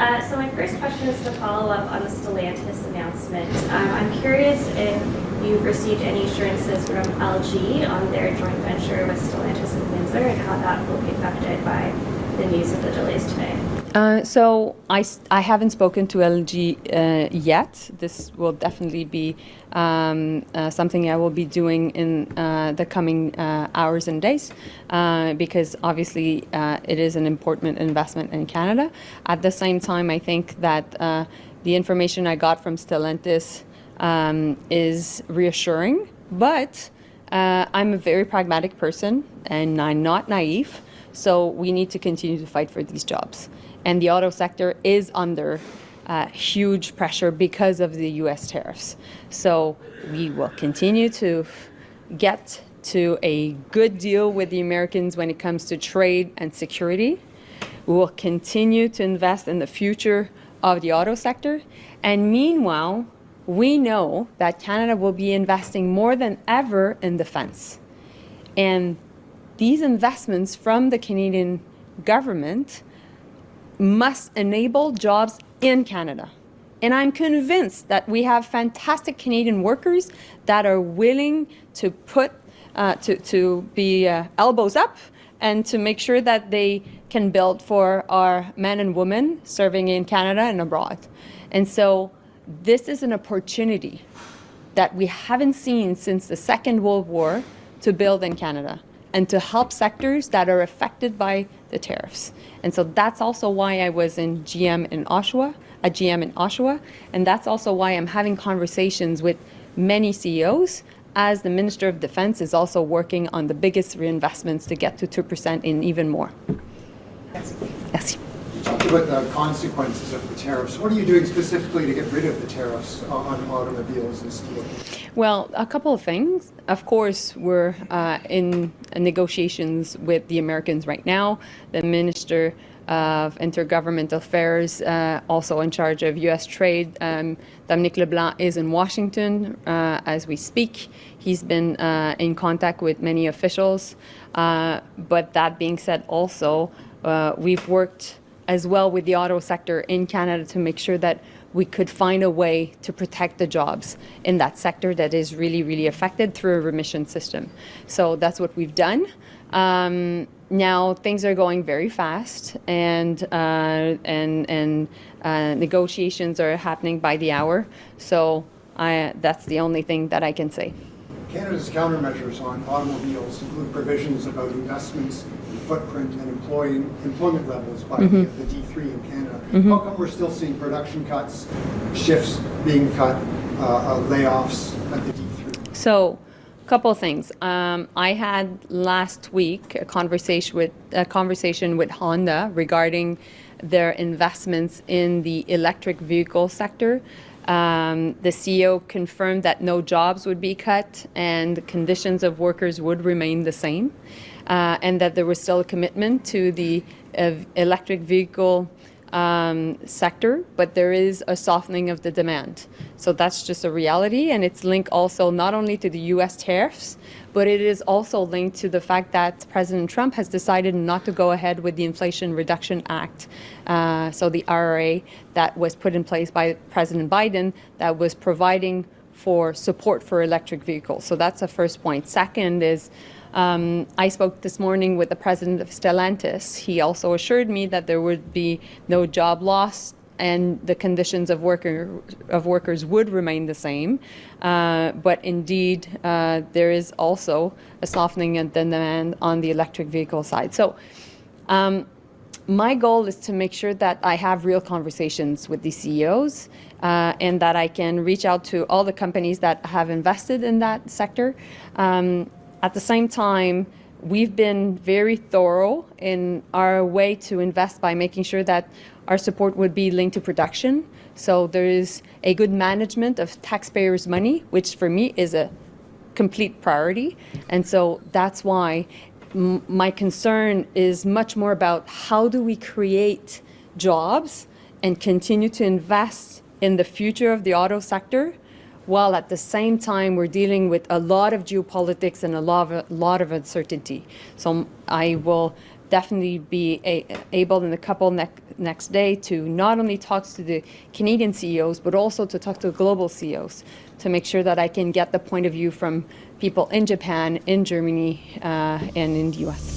So my first question is to follow up on the Stellantis announcement. I'm curious if you've received any assurances from LG on their joint venture with Stellantis and Windsor and how that will be affected by the news of the delays today. So I haven't spoken to LG yet. This will definitely be something I will be doing in the coming hours and days because obviously it is an important investment in Canada. At the same time, I think that the information I got from Stellantis is reassuring, but I'm a very pragmatic person and I'm not naive. So we need to continue to fight for these jobs. And the auto sector is under huge pressure because of the U.S. tariffs. So we will continue to get to a good deal with the Americans when it comes to trade and security. We will continue to invest in the future of the auto sector. And meanwhile, we know that Canada will be investing more than ever in defense. And these investments from the Canadian government must enable jobs in Canada. And I'm convinced that we have fantastic Canadian workers that are willing to put, to be elbows up and to make sure that they can build for our men and women serving in Canada and abroad. And so this is an opportunity that we haven't seen since the Second World War to build in Canada and to help sectors that are affected by the tariffs. And so that's also why I was in GM in Oshawa, and that's also why I'm having conversations with many CEOs, as the Minister of Defense is also working on the biggest reinvestments to get to 2% and even more. Yes. You talked about the consequences of the tariffs. What are you doing specifically to get rid of the tariffs on automobiles and steel? Well, a couple of things. Of course, we're in negotiations with the Americans right now. The Minister of Intergovernmental Affairs, also in charge of U.S. trade, Dominique LeBlanc, is in Washington as we speak. He's been in contact with many officials. But that being said, also, we've worked as well with the auto sector in Canada to make sure that we could find a way to protect the jobs in that sector that is really, really affected through a remission system. So that's what we've done. Now things are going very fast, and negotiations are happening by the hour. So that's the only thing that I can say. Canada's countermeasures on automobiles include provisions about investments in footprint and employment levels by the D3 in Canada. How come we're still seeing production cuts, shifts being cut, layoffs at the D3? So, a couple of things. I had last week a conversation with Honda regarding their investments in the electric vehicle sector. The CEO confirmed that no jobs would be cut and the conditions of workers would remain the same, and that there was still a commitment to the electric vehicle sector, but there is a softening of the demand. So that's just a reality, and it's linked also not only to the U.S. tariffs, but it is also linked to the fact that President Trump has decided not to go ahead with the Inflation Reduction Act, so the IRA that was put in place by President Biden that was providing for support for electric vehicles. So that's the first point. Second is, I spoke this morning with the president of Stellantis. He also assured me that there would be no job loss and the conditions of workers would remain the same. But indeed, there is also a softening in the demand on the electric vehicle side. So my goal is to make sure that I have real conversations with the CEOs and that I can reach out to all the companies that have invested in that sector. At the same time, we've been very thorough in our way to invest by making sure that our support would be linked to production. So there is a good management of taxpayers' money, which for me is a complete priority. And so that's why my concern is much more about how do we create jobs and continue to invest in the future of the auto sector, while at the same time we're dealing with a lot of geopolitics and a lot of uncertainty. So I will definitely be able in a couple next day to not only talk to the Canadian CEOs, but also to talk to global CEOs to make sure that I can get the point of view from people in Japan, in Germany, and in the US.